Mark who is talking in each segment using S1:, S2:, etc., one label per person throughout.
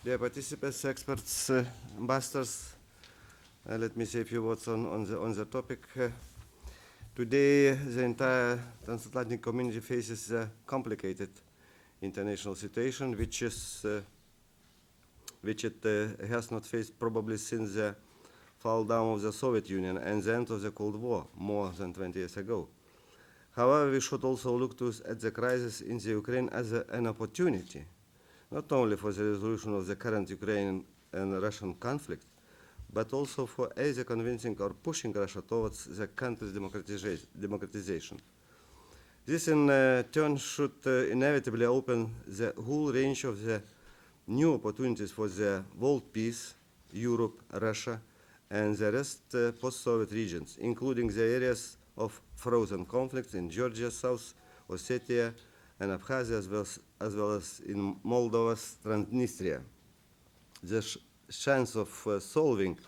S1: Dear participants, experts, ambassadors, let me say a few words on the topic. Today, the entire transatlantic community faces a complicated international situation, which it has not faced probably since the fall down of the Soviet Union and the end of the Cold War more than 20 years ago. However, we should also look at the crisis in the Ukraine as an opportunity, not only for the resolution of the current Ukrainian and Russian conflict, but also for either convincing or pushing Russia towards the country's democratization. This in turn should inevitably open the whole range of the new opportunities for the world peace, Europe, Russia, and the rest post-Soviet regions, including the areas of frozen conflicts in Georgia, South Ossetia, and Abkhazia, as well as in Moldova's Transnistria. The chance of solving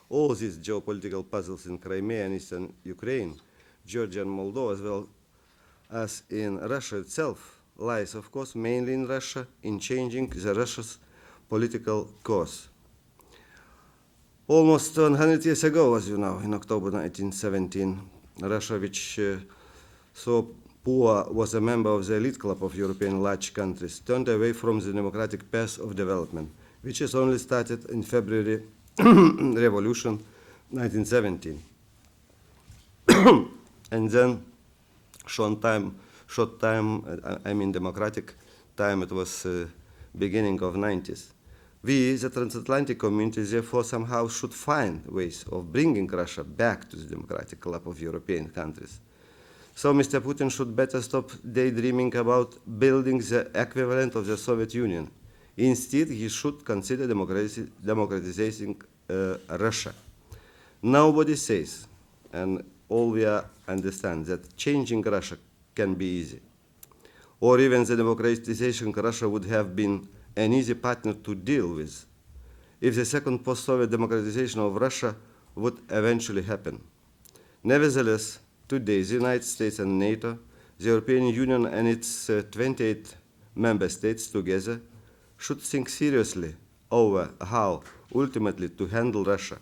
S1: all these geopolitical puzzles in Crimea and eastern Ukraine, Georgia and Moldova, as well as in Russia itself, lies, of course, mainly in Russia, in changing the Russia's political course. Almost 100 years ago, as you know, in October 1917, Russia, which so poor was a member of the elite club of European large countries, turned away from the democratic path of development, which has only started in February Revolution 1917. And then, democratic time, it was beginning of 90s. We, the transatlantic community, therefore somehow should find ways of bringing Russia back to the democratic club of European countries. So Mr. Putin should better stop daydreaming about building the equivalent of the Soviet Union. Instead, he should consider democratizing Russia. Nobody says, and all we understand, that changing Russia can be easy. Or even the democratization of Russia would have been an easy partner to deal with if the second post-Soviet democratization of Russia would eventually happen. Nevertheless, today, the United States and NATO, the European Union and its 28 member states together should think seriously over how ultimately to handle Russia.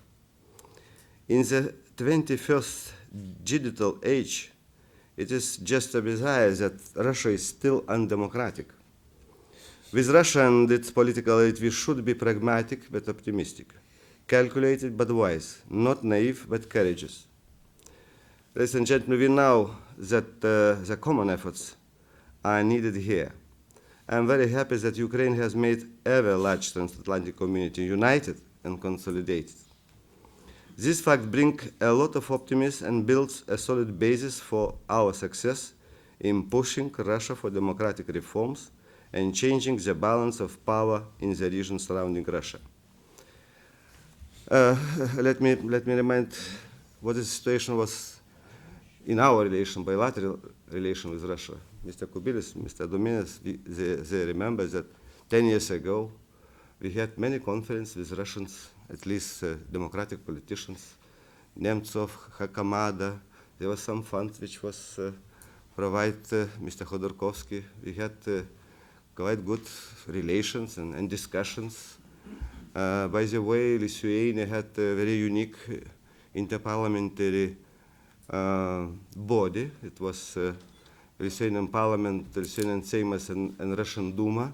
S1: In the 21st digital age, it is just a bizarre that Russia is still undemocratic. With Russia and its political elite, we should be pragmatic but optimistic, calculated but wise, not naive but courageous. Ladies and gentlemen, we know that the common efforts are needed here. I'm very happy that Ukraine has made ever large transatlantic community united and consolidated. This fact brings a lot of optimism and builds a solid basis for our success in pushing Russia for democratic reforms and changing the balance of power in the region surrounding Russia. Let me remind what the situation was in our bilateral relation with Russia. Mr. Kubilis, Mr. Dominguez, they remember that 10 years ago, we had many conferences with Russians, at least democratic politicians, Nemtsov, Hakamada. There was some funds which was provided Mr. Khodorkovsky. We had quite good relations and discussions. By the way, Lithuania had a very unique interparliamentary body. It was Lithuanian Parliament, Lithuanian Seimas, and Russian Duma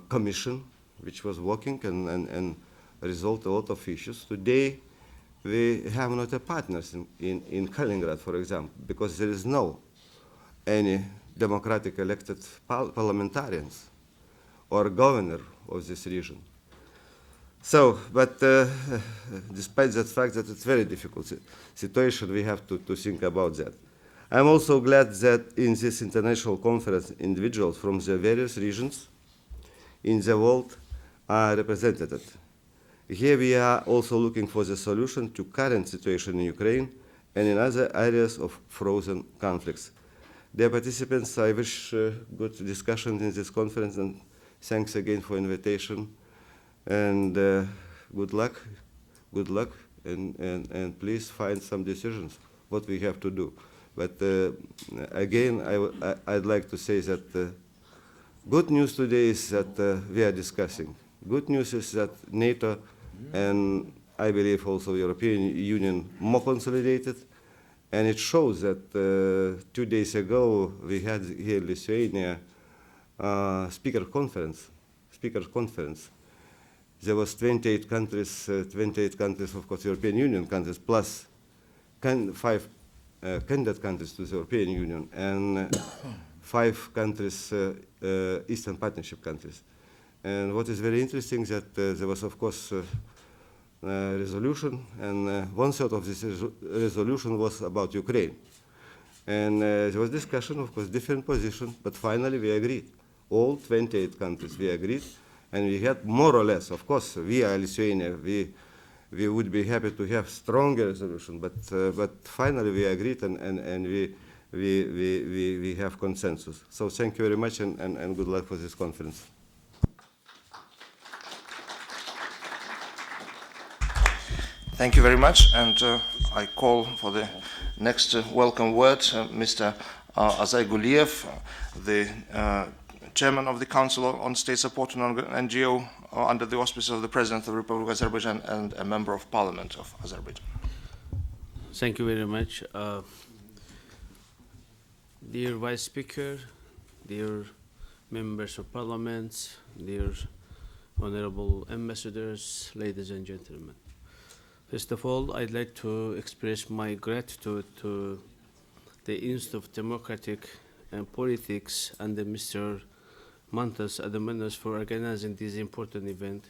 S1: commission, which was working and resolved a lot of issues. Today, we have not a partners in Kaliningrad, for example, because there is no any democratic elected parliamentarians or governor of this region. So, but despite that fact that it's a very difficult situation, we have to think about that. I'm also glad that in this international conference, individuals from the various regions in the world are represented. Here we are also looking for the solution to current situation in Ukraine and in other areas of frozen conflicts. Dear participants, I wish good discussion in this conference, and thanks again for invitation. And good luck, and please find some decisions what we have to do. But again, I'd like to say that good news today is that we are discussing. Good news is that NATO and I believe also European Union more consolidated, and it shows that 2 days ago we had here in Lithuania speaker conference. Speakers conference. There was 28 countries, of course, European Union countries, plus five candidate countries to the European Union, and 5 countries, Eastern Partnership countries. And what is very interesting that there was, of course, resolution, and one-third of this resolution was about Ukraine. And there was discussion, of course, different positions, but finally we agreed. All 28 countries, we agreed, and we had more or less, of course, we are Lithuania, we would be happy to have stronger resolution, but finally we agreed, and we have consensus. So thank you very much, and good luck for this conference.
S2: Thank you very much, and I call for the next welcome word Mr. Azay Guliev, the Chairman of the Council on State Support and NGO under the auspices of the President of the Republic of Azerbaijan and a Member of Parliament of Azerbaijan.
S3: Thank you very much. Dear Vice Speaker, dear Members of Parliament, dear Honorable Ambassadors, ladies and gentlemen. First of all, I'd like to express my gratitude to the Institute of Democratic Politics and Mr. Mantas Adamanos for organizing this important event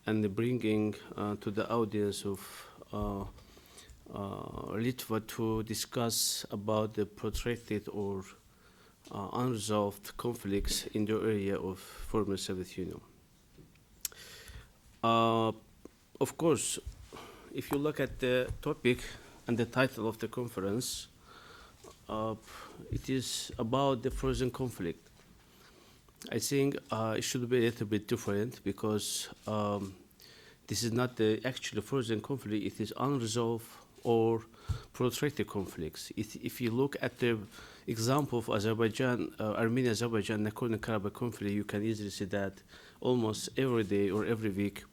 S3: and bringing to the audience of Litva to discuss about the protracted or unresolved conflicts in the area of former Soviet Union. Of course, if you look at the topic and the title of the conference, it is about the frozen conflict. I think it should be a little bit different because this is not the actually frozen conflict, it is unresolved or protracted conflicts. If you look at the example of Azerbaijan, Armenia-Azerbaijan, Nagorno-Karabakh conflict, you can easily see that almost every day or every week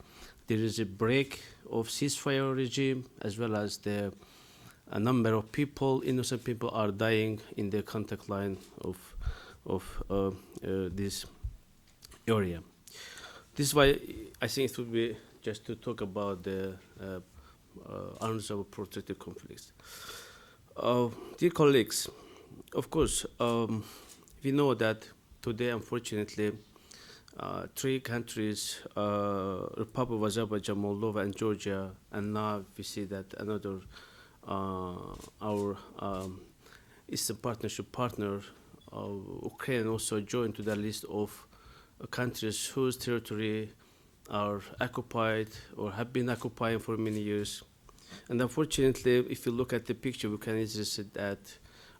S3: there is a break of ceasefire regime, as well as a number of people, innocent people, are dying in the contact line of this area. This is why I think it would be just to talk about the unresolved protracted conflicts. Dear colleagues, of course, we know that today, unfortunately, 3 countries, Republic of Azerbaijan, Moldova, and Georgia, and now we see that another, our Eastern Partnership partner, Ukraine, also joined to the list of countries whose territory are occupied or have been occupying for many years. And unfortunately, if you look at the picture, we can easily see that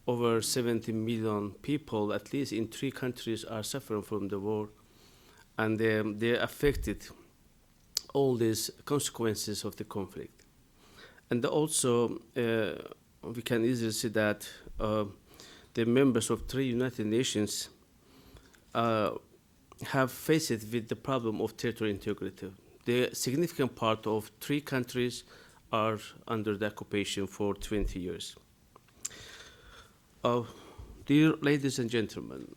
S3: over 70 million people, at least in 3 countries, are suffering from the war. And they affected all these consequences of the conflict. And also, we can easily see that the members of 3 United Nations have faced it with the problem of territorial integrity. The significant part of 3 countries are under the occupation for 20 years. Dear ladies and gentlemen,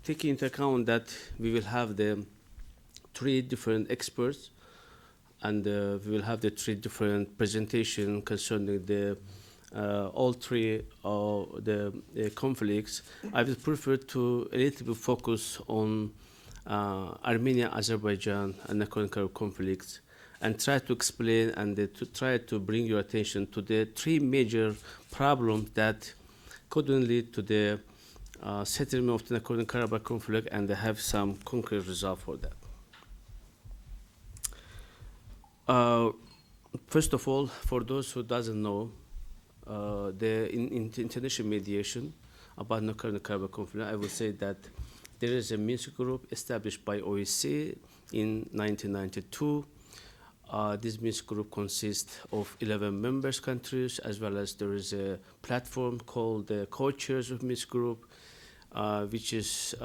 S3: taking into account that we will have the 3 different experts and we will have the 3 different presentations concerning the all 3 the conflicts, I would prefer to a little bit focus on Armenia, Azerbaijan, and Nagorno-Karabakh conflicts, and try to explain and to try to bring your attention to the 3 major problems that could lead to the settlement of the Nagorno-Karabakh conflict, and they have some concrete result for that. First of all, for those who doesn't know, the international mediation about Nagorno-Karabakh conflict, I would say that there is a Minsk group established by OSCE in 1992. This Minsk group consists of 11 members countries, as well as there is a platform called the co-chairs of Minsk group, which is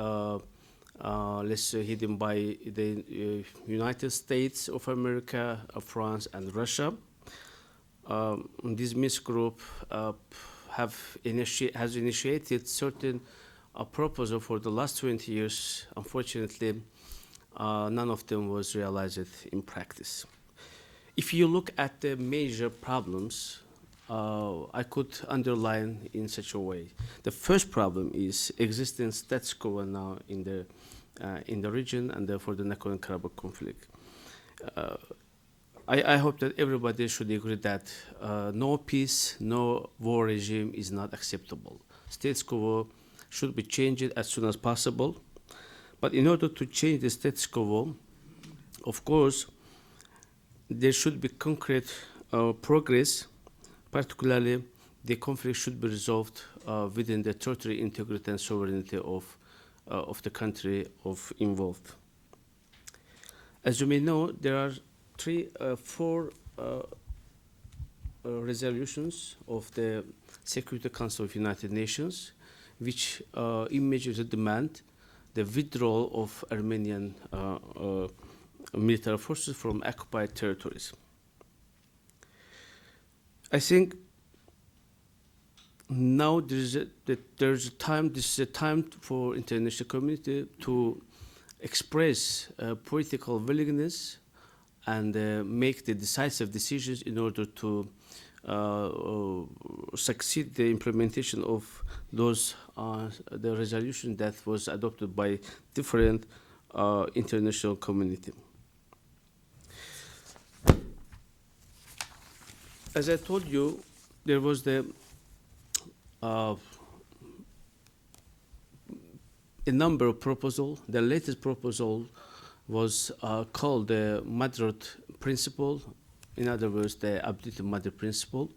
S3: let's say, hidden by the United States of America, France, and Russia. This Minsk group has initiated certain proposals for the last 20 years. Unfortunately, none of them was realized in practice. If you look at the major problems, I could underline in such a way. The first problem is existing status quo now in the region and therefore the Nagorno-Karabakh conflict. I hope that everybody should agree that no peace, no war regime is not acceptable. Status quo should be changed as soon as possible. But in order to change the status quo, of course, there should be concrete progress. Particularly, the conflict should be resolved within the territorial integrity and sovereignty of the country involved. As you may know, there are four resolutions of the Security Council of United Nations, which immediately demand the withdrawal of Armenian military forces from occupied territories. I think now this is a time for international community to express political willingness and make the decisive decisions in order to succeed the implementation of those the resolution that was adopted by different international community. As I told you, there was a number of proposals. The latest proposal was called the Madrid Principle, in other words, the updated Madrid Principle,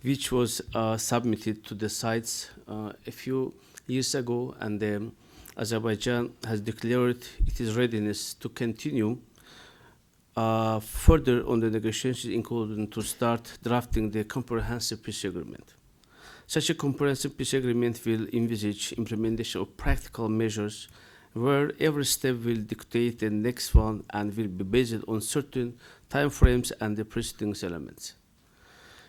S3: which was submitted to the sides a few years ago, and Azerbaijan has declared its readiness to continue further on the negotiations, including to start drafting the comprehensive peace agreement. Such a comprehensive peace agreement will envisage implementation of practical measures where every step will dictate the next one and will be based on certain timeframes and the preceding elements.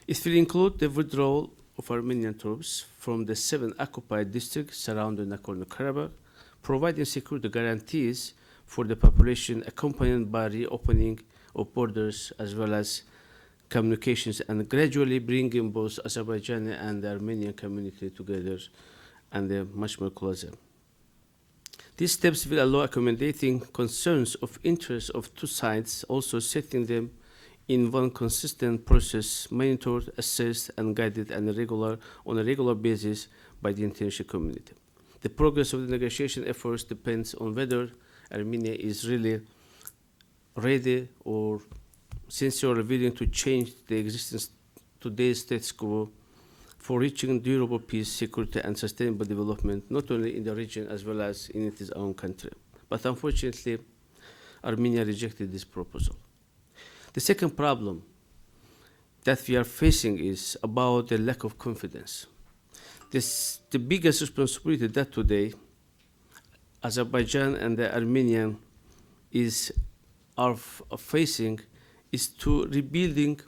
S3: It will include the withdrawal of Armenian troops from the 7 occupied districts surrounding Nagorno-Karabakh, providing security guarantees for the population, accompanied by reopening of borders as well as communications, and gradually bringing both Azerbaijani and the Armenian community together and much more closer. These steps will allow accommodating concerns of interest of two sides, also setting them in one consistent process, monitored, assessed, and guided on a regular basis by the international community. The progress of the negotiation efforts depends on whether Armenia is really ready or sincerely willing to change the existence today's status quo for reaching durable peace, security, and sustainable development, not only in the region as well as in its own country. But unfortunately, Armenia rejected this proposal. The second problem that we are facing is about the lack of confidence. The biggest responsibility that today Azerbaijan and the Armenian are facing is to rebuilding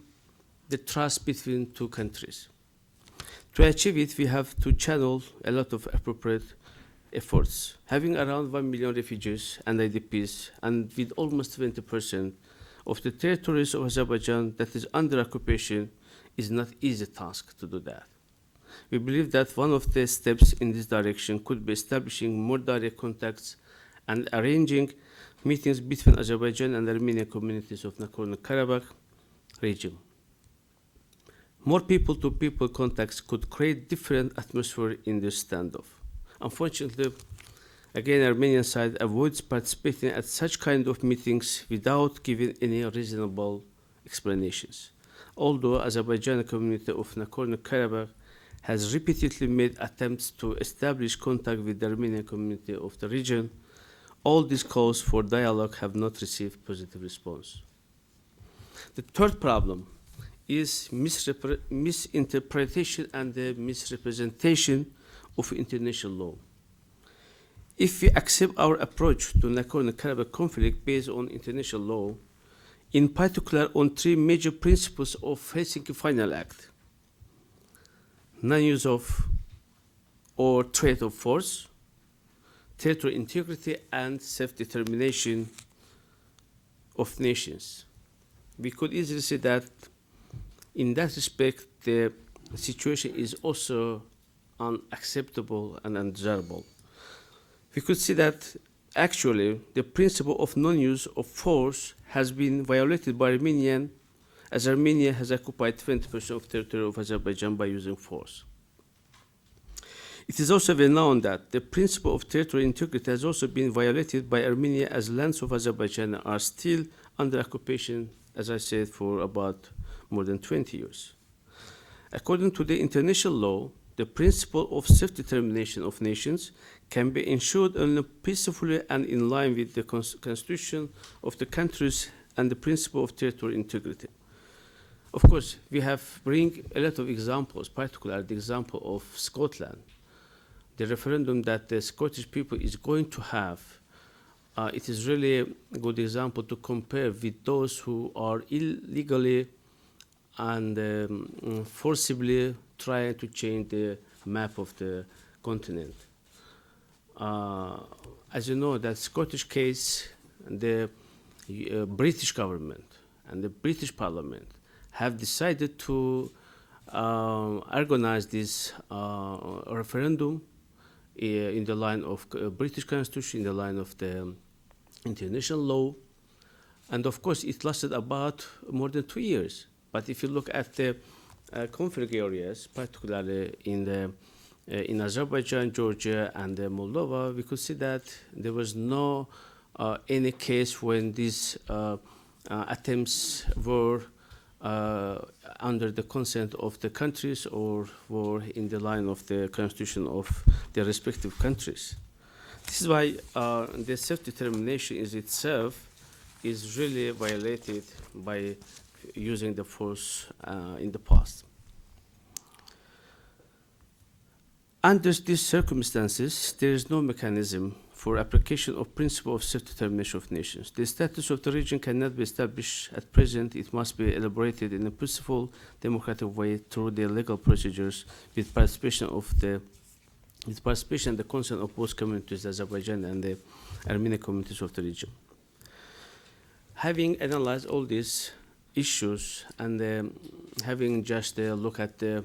S3: the trust between two countries. To achieve it, we have to channel a lot of appropriate efforts. Having around 1 million refugees and IDPs, and with almost 20% of the territories of Azerbaijan that is under occupation, is not easy task to do that. We believe that one of the steps in this direction could be establishing more direct contacts and arranging meetings between Azerbaijan and Armenian communities of Nagorno-Karabakh region. More people-to-people contacts could create different atmosphere in this standoff. Unfortunately, again, Armenian side avoids participating at such kind of meetings without giving any reasonable explanations. Although Azerbaijani community of Nagorno-Karabakh has repeatedly made attempts to establish contact with the Armenian community of the region, all these calls for dialogue have not received positive response. The third problem is misinterpretation and the misrepresentation of international law. If we accept our approach to Nagorno-Karabakh conflict based on international law, in particular on three major principles of Helsinki Final Act: non-use of or threat of force, territorial integrity, and self-determination of nations, we could easily say that in that respect, the situation is also unacceptable and undesirable. We could see that actually the principle of non-use of force has been violated by Armenia, as Armenia has occupied 20% of territory of Azerbaijan by using force. It is also well known that the principle of territorial integrity has also been violated by Armenia, as lands of Azerbaijan are still under occupation, as I said, for about more than 20 years. According to the international law, the principle of self-determination of nations can be ensured only peacefully and in line with the constitution of the countries and the principle of territorial integrity. Of course, we have bring a lot of examples, particularly the example of Scotland. The referendum that the Scottish people is going to have, it is really a good example to compare with those who are illegally and forcibly trying to change the map of the continent. As you know, that Scottish case, the British government and the British Parliament have decided to organize this referendum in the line of British Constitution, in the line of the international law. And of course, it lasted about more than 2 years. But if you look at the conflict areas, particularly in Azerbaijan, Georgia, and Moldova, we could see that there was no any case when these attempts were under the consent of the countries or were in the line of the constitution of their respective countries. This is why the self-determination is itself is really violated by using the force in the past. Under these circumstances, there is no mechanism for application of principle of self-determination of nations. The status of the region cannot be established at present. It must be elaborated in a peaceful, democratic way through the legal procedures with participation and the consent of both communities, Azerbaijan and the Armenian communities of the region. Having analyzed all these issues and having just a look at the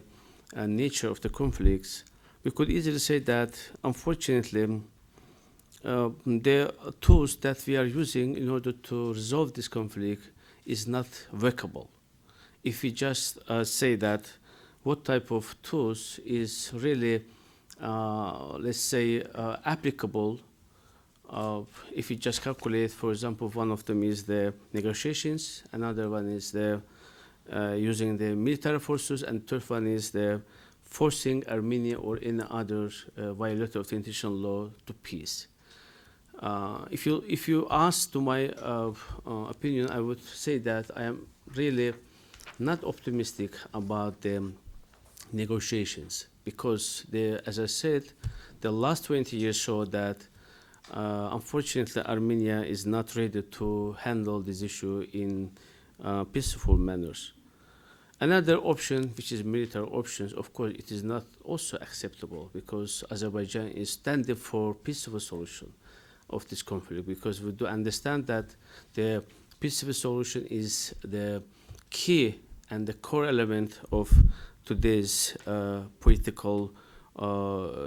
S3: nature of the conflicts, we could easily say that, unfortunately, the tools that we are using in order to resolve this conflict is not workable. If we just say that what type of tools is really, let's say, applicable, if we just calculate, for example, one of them is the negotiations, another one is the using the military forces, and third one is the forcing Armenia or any other violator of the international law to peace. If you ask to my opinion, I would say that I am really not optimistic about the negotiations, because as I said, the last 20 years show that unfortunately Armenia is not ready to handle this issue in peaceful manners. Another option, which is military options, of course, it is not also acceptable, because Azerbaijan is standing for peaceful solution of this conflict, because we do understand that the peaceful solution is the key and the core element of today's political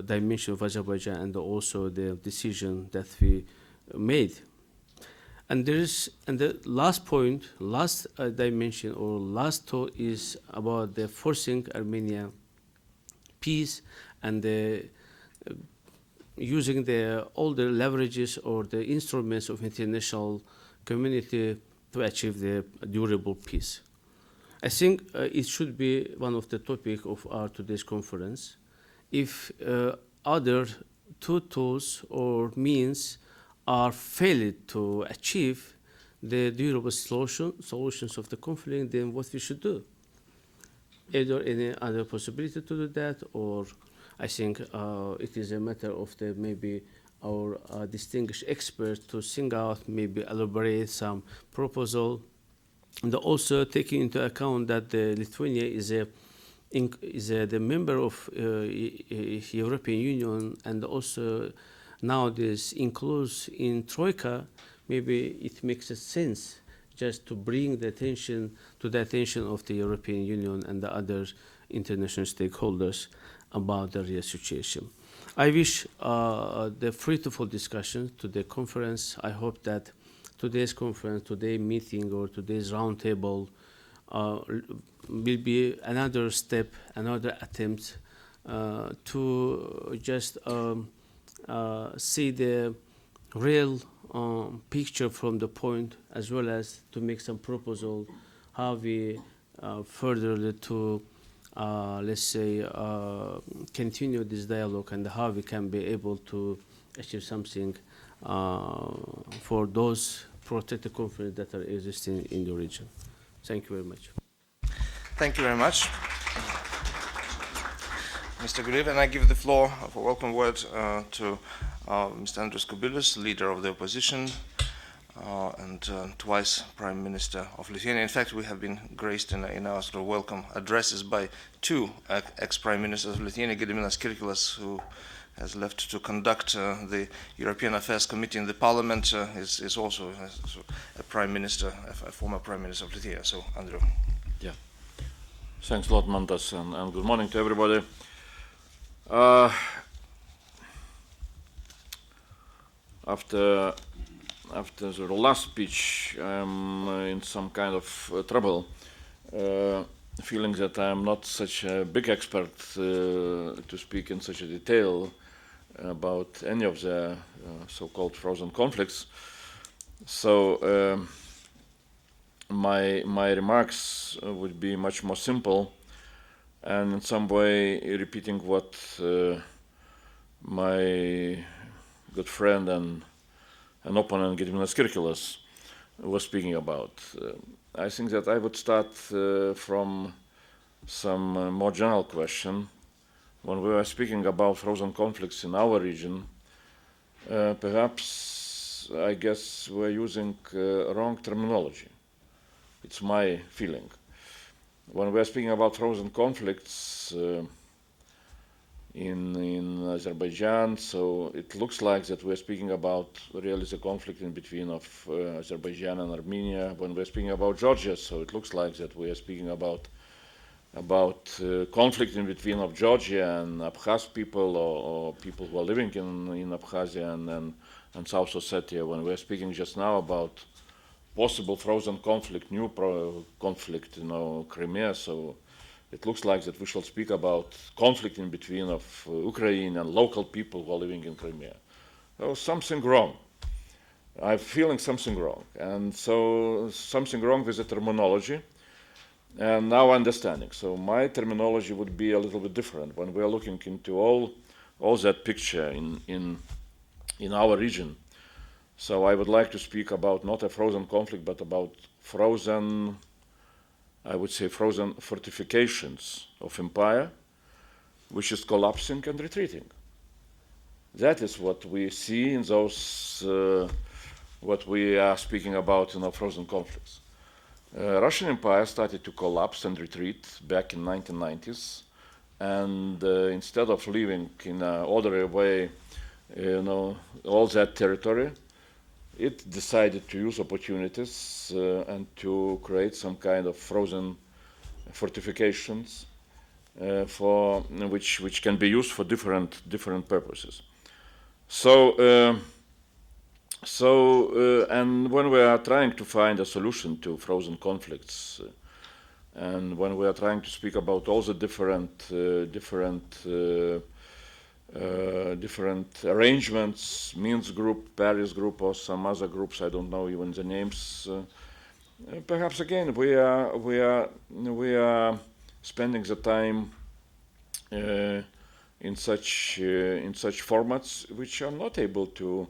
S3: dimension of Azerbaijan, and also the decision that we made. And the last point, last dimension or last thought is about the forcing Armenia peace and using all the leverages or the instruments of international community to achieve the durable peace. I think it should be one of the topics of our today's conference. If other two tools or means are failed to achieve the durable solutions of the conflict, then what we should do? Either any other possibility to do that, or I think it is a matter of maybe our distinguished experts to sing out, maybe elaborate some proposal, and also taking into account that Lithuania is the member of European Union, and also nowadays includes in Troika. Maybe it makes a sense just to bring the attention to the attention of the European Union and the other international stakeholders about the real situation. I wish the fruitful discussion to the conference. I hope that today's conference, today's meeting, or today's roundtable will be another step, another attempt to just see the real picture from the point, as well as to make some proposal how we further to let's say continue this dialogue, and how we can be able to achieve something for those protected conflicts that are existing in the region. Thank you very much.
S2: Thank you very much, Mr. Guriev, and I give the floor for welcome word to Mr. Andrius Kubilius, leader of the opposition and twice Prime Minister of Lithuania. In fact, we have been graced in our sort of welcome addresses by two ex-Prime Ministers of Lithuania, Gediminas Kirkilas, who has left to conduct the European Affairs Committee in the Parliament, is also a Prime Minister, a former Prime Minister of Lithuania. So, Andrew.
S4: Yeah. Thanks a lot, Mantas, and good morning to everybody. After the last speech, I'm in some kind of trouble, feeling that I'm not such a big expert to speak in such a detail about any of the so-called frozen conflicts. So my remarks would be much more simple, and in some way repeating what my good friend and an opponent, Gediminas Kirkilas, was speaking about. I think that I would start from some more general question. When we were speaking about frozen conflicts in our region, perhaps, I guess, we're using wrong terminology. It's my feeling. When we're speaking about frozen conflicts in Azerbaijan, so it looks like that we're speaking about really the conflict in between of Azerbaijan and Armenia. When we're speaking about Georgia, so it looks like that we are speaking about conflict in between of Georgia and Abkhaz people, or people who are living in Abkhazia and South Ossetia. When we're speaking just now about possible frozen conflict, new conflict, Crimea, so it looks like that we shall speak about conflict in between of Ukraine and local people who are living in Crimea. So something wrong. I'm feeling something wrong. And so something wrong with the terminology and now understanding. So my terminology would be a little bit different when we're looking into all that picture in our region. So I would like to speak about not a frozen conflict, but about frozen, I would say, frozen fortifications of empire, which is collapsing and retreating. That is what we see in those, what we are speaking about in our frozen conflicts. Russian Empire started to collapse and retreat back in 1990s, and instead of living in an orderly way, all that territory, it decided to use opportunities and to create some kind of frozen fortifications for which can be used for different purposes. So and when we are trying to find a solution to frozen conflicts, and when we are trying to speak about all the different arrangements, Minsk Group, Paris Group, or some other groups, I don't know even the names. Perhaps again we are spending the time in such formats which are not able to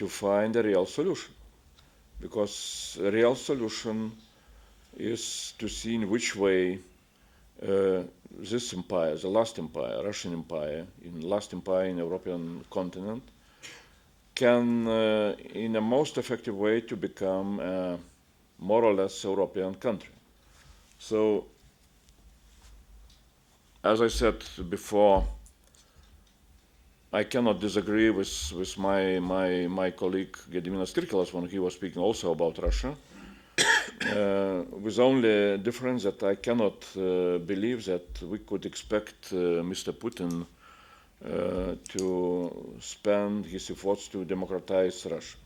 S4: find a real solution, because a real solution is to see in which way this empire, the last empire, Russian Empire, last empire in European continent, can, in a most effective way, to become a more or less European country. So, as I said before, I cannot disagree with my colleague Gediminas Kirkilas when he was speaking also about Russia, with only difference that I cannot believe that we could expect Mr. Putin to spend his efforts to democratize Russia.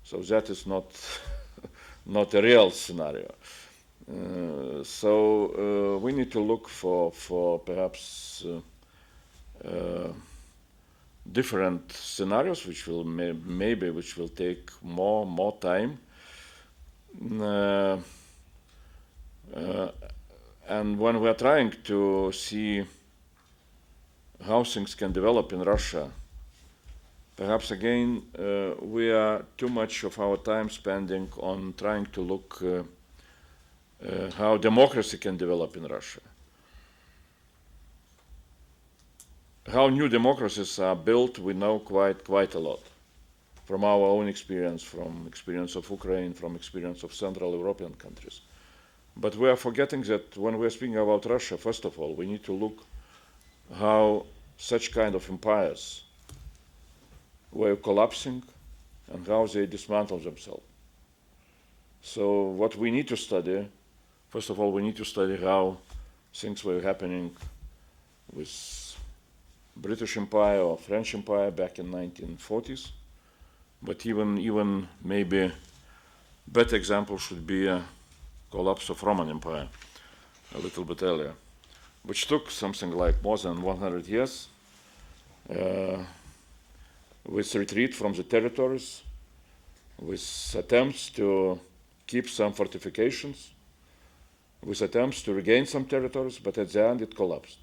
S4: So that is not not a real scenario. So we need to look for perhaps different scenarios, which will maybe which will take more time. And when we are trying to see how things can develop in Russia, perhaps again we are too much of our time spending on trying to look how democracy can develop in Russia. How new democracies are built, we know quite a lot from our own experience, from experience of Ukraine, from experience of Central European countries. But we are forgetting that when we are speaking about Russia, first of all, we need to look how such kind of empires were collapsing and how they dismantled themselves. So what we need to study, first of all, we need to study how things were happening with British Empire or French Empire back in 1940s. But even maybe better example should be a collapse of Roman Empire a little bit earlier, which took something like more than 100 years, with retreat from the territories, with attempts to keep some fortifications, with attempts to regain some territories, but at the end it collapsed.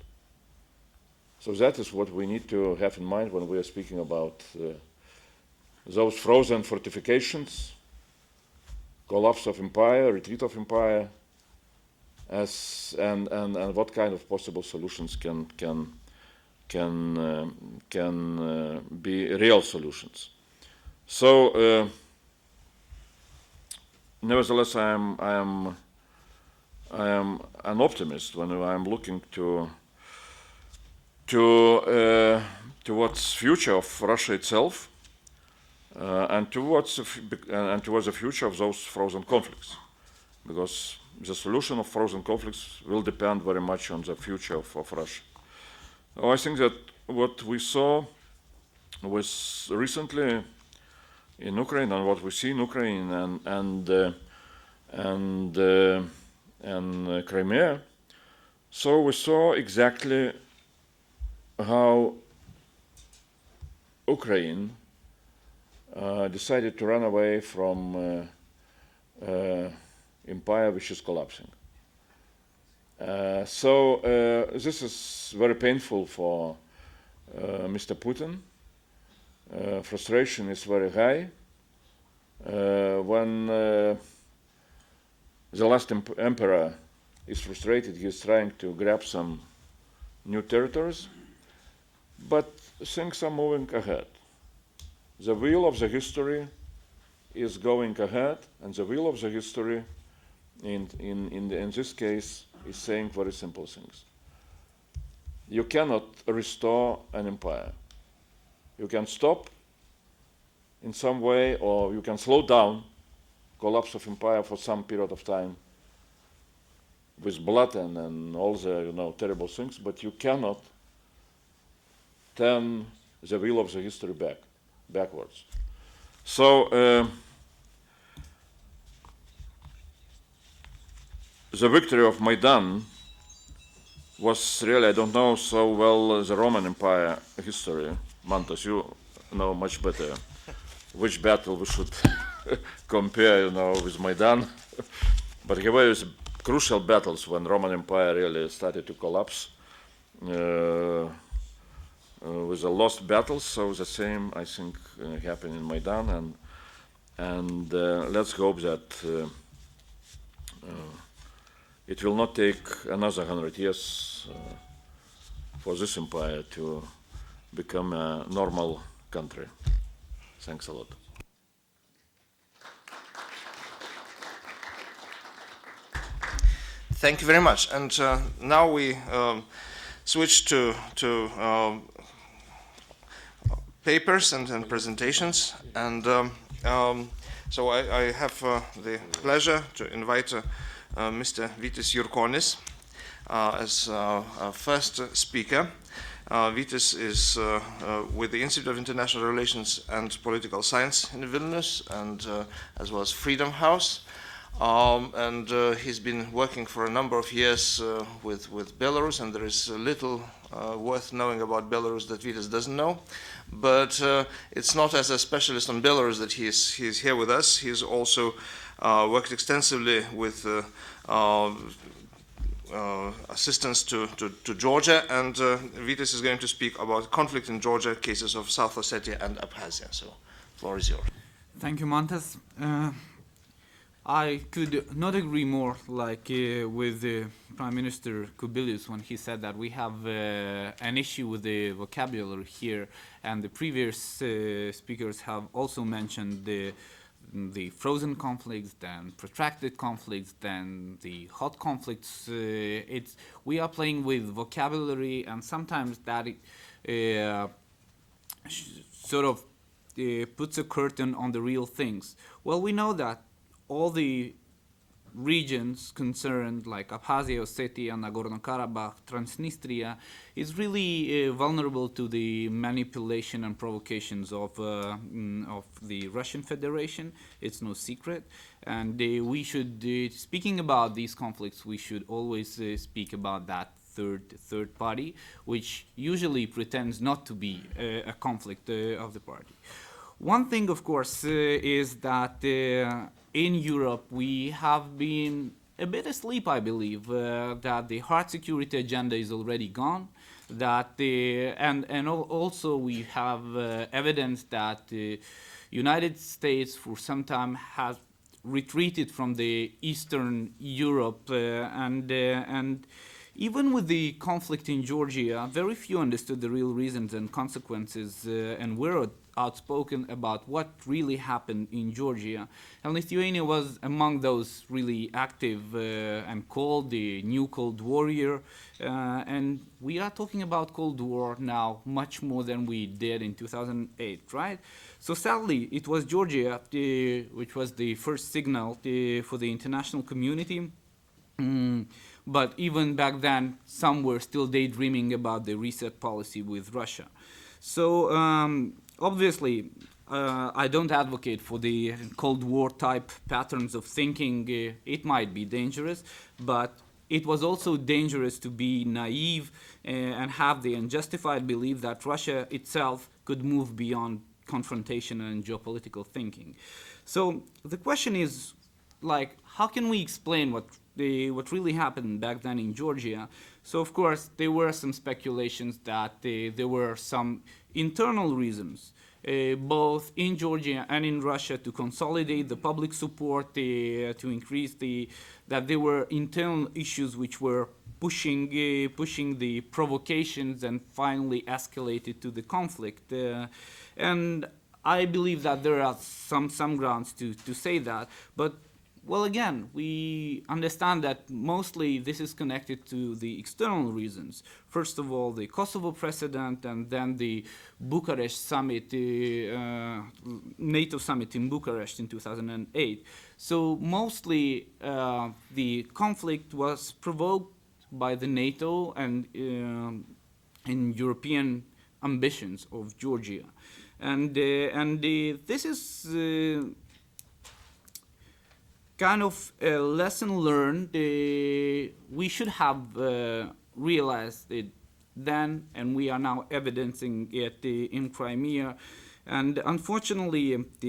S4: So that is what we need to have in mind when we are speaking about those frozen fortifications, collapse of empire, retreat of empire, and what kind of possible solutions can be real solutions. So nevertheless, I am an optimist when I am looking towards future of Russia itself, and towards the future of those frozen conflicts, because the solution of frozen conflicts will depend very much on the future of Russia. So I think that what we saw was recently in Ukraine and what we see in Ukraine and Crimea, so we saw exactly how Ukraine decided to run away from empire which is collapsing. So this is very painful for Mr. Putin. Frustration is very high. When the last emperor is frustrated, he is trying to grab some new territories, but things are moving ahead. The wheel of the history is going ahead, and the wheel of the history in this case is saying very simple things. You cannot restore an empire. You can stop in some way, or you can slow down collapse of empire for some period of time with blood and all the terrible things, but you cannot turn the wheel of the history backwards. So the victory of Maidan was really, I don't know so well the Roman Empire history. Mantas, you know much better which battle we should compare, with Maidan. But there were crucial battles when Roman Empire really started to collapse with the lost battles. So the same, I think, happened in Maidan, and let's hope that it will not take another 100 years for this empire to become a normal country. Thanks a lot.
S2: Thank you very much. And now we switch to papers and presentations. And so I have the pleasure to invite Mr. Vytis Jurkonis as our first speaker. Vytis is with the Institute of International Relations and Political Science in Vilnius, and as well as Freedom House. And he's been working for a number of years with Belarus, and there is little worth knowing about Belarus that Vytis doesn't know. But it's not as a specialist on Belarus that he's here with us. He's also worked extensively with assistance to Georgia, and Vytis is going to speak about conflict in Georgia, cases of South Ossetia and Abkhazia. So, the floor is yours.
S5: Thank you, Montes. I could not agree more with Prime Minister Kubilius when he said that we have an issue with the vocabulary here, and the previous speakers have also mentioned the frozen conflicts, then protracted conflicts, then the hot conflicts. We are playing with vocabulary, and sometimes that sort of puts a curtain on the real things. Well, we know that all the regions concerned, like Abkhazia, Ossetia, Nagorno-Karabakh, Transnistria, is really vulnerable to the manipulation and provocations of the Russian Federation. It's no secret. And we should, speaking about these conflicts, we should always speak about that third party, which usually pretends not to be a conflict of the party. One thing, of course, is that in Europe we have been a bit asleep, I believe, that the hard security agenda is already gone, that and also we have evidence that the United States for some time has retreated from the Eastern Europe, and even with the conflict in Georgia, very few understood the real reasons and consequences, and were outspoken about what really happened in Georgia. And Lithuania was among those really active and called the new Cold Warrior. And we are talking about Cold War now much more than we did in 2008, right? So sadly, it was Georgia which was the first signal for the international community. But even back then, some were still daydreaming about the reset policy with Russia. So obviously, I don't advocate for the Cold War type patterns of thinking. It might be dangerous, but it was also dangerous to be naive and have the unjustified belief that Russia itself could move beyond confrontation and geopolitical thinking. So the question is, how can we explain what really happened back then in Georgia? So of course there were some speculations that there were some internal reasons, both in Georgia and in Russia, to consolidate the public support, to increase that there were internal issues which were pushing the provocations and finally escalated to the conflict. And I believe that there are some grounds to say that, but well, again, we understand that mostly this is connected to the external reasons. First of all, the Kosovo precedent, and then the Bucharest summit, NATO summit in Bucharest in 2008. So mostly the conflict was provoked by the NATO and European ambitions of Georgia. And this is kind of a lesson learned. We should have realized it then, and we are now evidencing it in Crimea. And unfortunately,